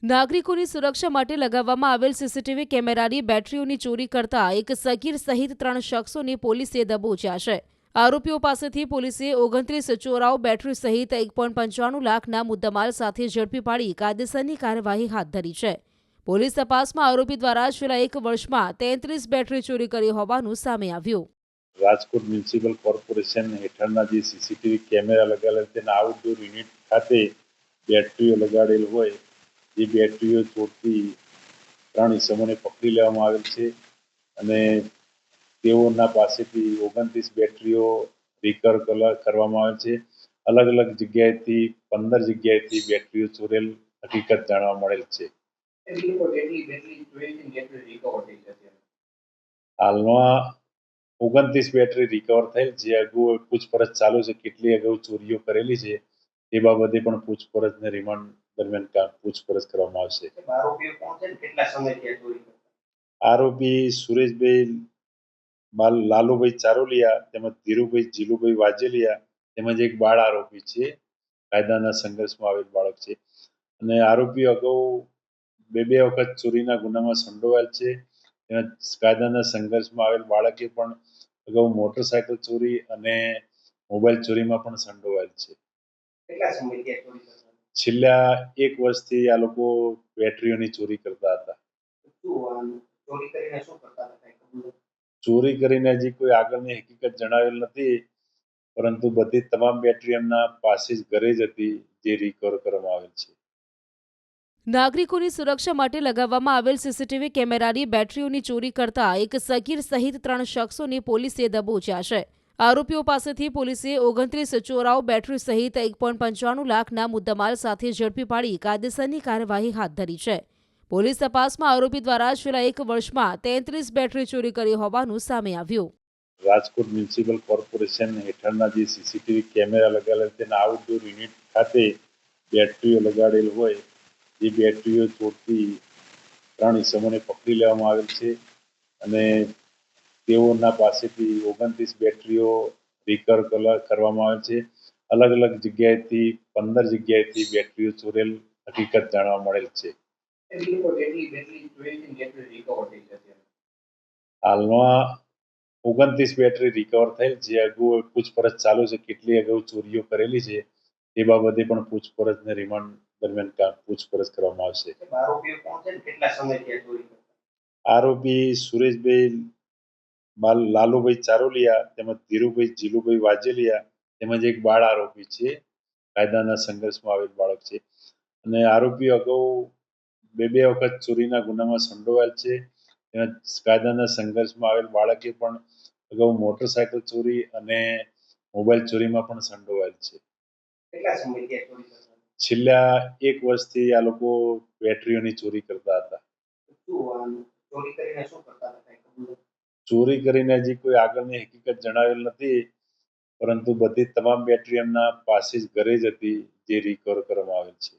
નાગરિકોની સુરક્ષા માટે લગાવવામાં આવેલ સીસીટીવી કેમેરાની બેટરીઓની ચોરી કરતા એક સગીર સહિત 3 શખ્સોની પોલીસે દબોચ્યા છે। આરોપીઓ પાસેથી પોલીસે 29 ચોરાઉ બેટરી સહિત 1.95 લાખના મુદ્દામાલ સાથે ઝડપી પાડી કાયદેસરની કાર્યવાહી હાથ ધરી છે। પોલીસ તપાસમાં આરોપી દ્વારા છેલ્લા 1 વર્ષમાં 33 બેટરી ચોરી કરી હોવાનું સામે આવ્યું। રાજકોટ મ્યુનિસિપલ કોર્પોરેશન હેઠળના જે સીસીટીવી કેમેરા લગાવેલા તેના આઉટડોર યુનિટ ખાતે બેટરીઓ લગાડેલ હોય જે બેટરીઓ ચોરતી 3 ઇસમોને પકડી લેવામાં આવેલ છે અને તેઓના પાસેથી 29 બેટરીઓ રિકવર કરવામાં આવે છે। અલગ અલગ જગ્યાએથી 15 જગ્યાએથી બેટરીઓ ચોરેલ હકીકત જાણવા મળેલ છે। હાલમાં 29 બેટરી રિકવર થયેલ છે। અગાઉ પૂછપરછ ચાલુ છે, કેટલી અગાઉ ચોરીઓ કરેલી છે તે બાબતે પણ પૂછપરછ ને રિમાન્ડ દરમિયાન પૂછપરછ કરવામાં આવશે। આરોપી સુરેશભાઈ લાલુભાઈ ચારોલિયા તેમજ ધીરુભાઈ જીલુભાઈ વાજેલિયા તેમજ એક બાળ આરોપી છે, કાયદાના સંઘર્ષમાં આવેલ બાળક છે અને આરોપી અગાઉ બે વખત ચોરીના ગુનામાં સંડોવાયેલ છે। કાયદાના સંઘર્ષમાં આવેલ બાળકે પણ અગાઉ મોટરસાયકલ ચોરી અને મોબાઈલ ચોરીમાં પણ સંડોવાયેલ છે। છેલ્લા 1 વર્ષથી આ લોકો બેટરીઓની ચોરી કરતા હતા। ચોરી કરીને હજી કોઈ આગળની હકીકત જણાવેલ નથી, પરંતુ બધી તમામ બેટરી એમના પાસે જ ઘરે જ હતી જે રિકવર કરવામાં આવેલ છે। નાગરિકોની સુરક્ષા માટે લગાવવામાં આવેલ સીસીટીવી કેમેરાની બેટરીઓની ચોરી કરતા એક સગીર સહિત 3 શખ્સોની પોલીસે દબોચ્યા છે। આરોપીઓ પાસેથી પોલીસે 29 ચોરાઉ બેટરી સહિત 1.95 લાખના મુદ્દામાલ સાથે ઝડપી પાડી કાયદેસરની કાર્યવાહી હાથ ધરી છે। પોલીસ તપાસમાં આરોપી દ્વારા છેલ્લા 1 વર્ષમાં 33 બેટરી ચોરી કરી હોવાનું સામે આવ્યું। રાજકોટ મ્યુનિસિપલ કોર્પોરેશન હેઠળના જે સીસીટીવી કેમેરા લગાવેલા તેના આઉટડોર યુનિટ ખાતે બેટરીઓ લગાડેલ હોય જે બેટરીઓ ચોરતી 3 ઇસમોને પકડી લેવામાં આવેલ છે અને તેઓના પાસેથી 29 બેટરીઓ રિકવર કરવામાં આવે છે। અલગ અલગ જગ્યાએથી 15 જગ્યાએથી બેટરીઓ ચોરેલ હકીકત જાણવા મળેલ છે। હાલમાં 29 બેટરી રિકવર થયેલ છે। અગાઉ પૂછપરછ ચાલુ છે, કેટલી અગાઉ ચોરીઓ કરેલી છે તે બાબતે પણ પૂછપરછ ને રિમાન્ડ દરમિયાન પૂછપરછ કરવામાં આવશે। આરોપી સુરેશભાઈ લાલુભાઈ ચારોલિયા તેમજ ધીરુભાઈ જીલુભાઈ વાજેલિયા તેમજ એક બાળ આરોપી છે, કાયદાના સંઘર્ષમાં આવેલ બાળક છે અને આરોપી અગાઉ બે વખત ચોરીના ગુનામાં સંડોવાયેલ છે। કાયદાના સંઘર્ષમાં આવેલ બાળકે પણ અગાઉ મોટરસાયકલ ચોરી અને મોબાઈલ ચોરીમાં પણ સંડોવાયેલ છે। છેલ્લા 1 વર્ષથી આ લોકો બેટરીઓની ચોરી કરતા હતા। ચોરી કરીને હજી કોઈ આગળની હકીકત જણાવેલ નથી, પરંતુ બધી તમામ બેટરી એમના પાસે જ ઘરે જ હતી જે રિકવર કરવામાં આવેલ છે।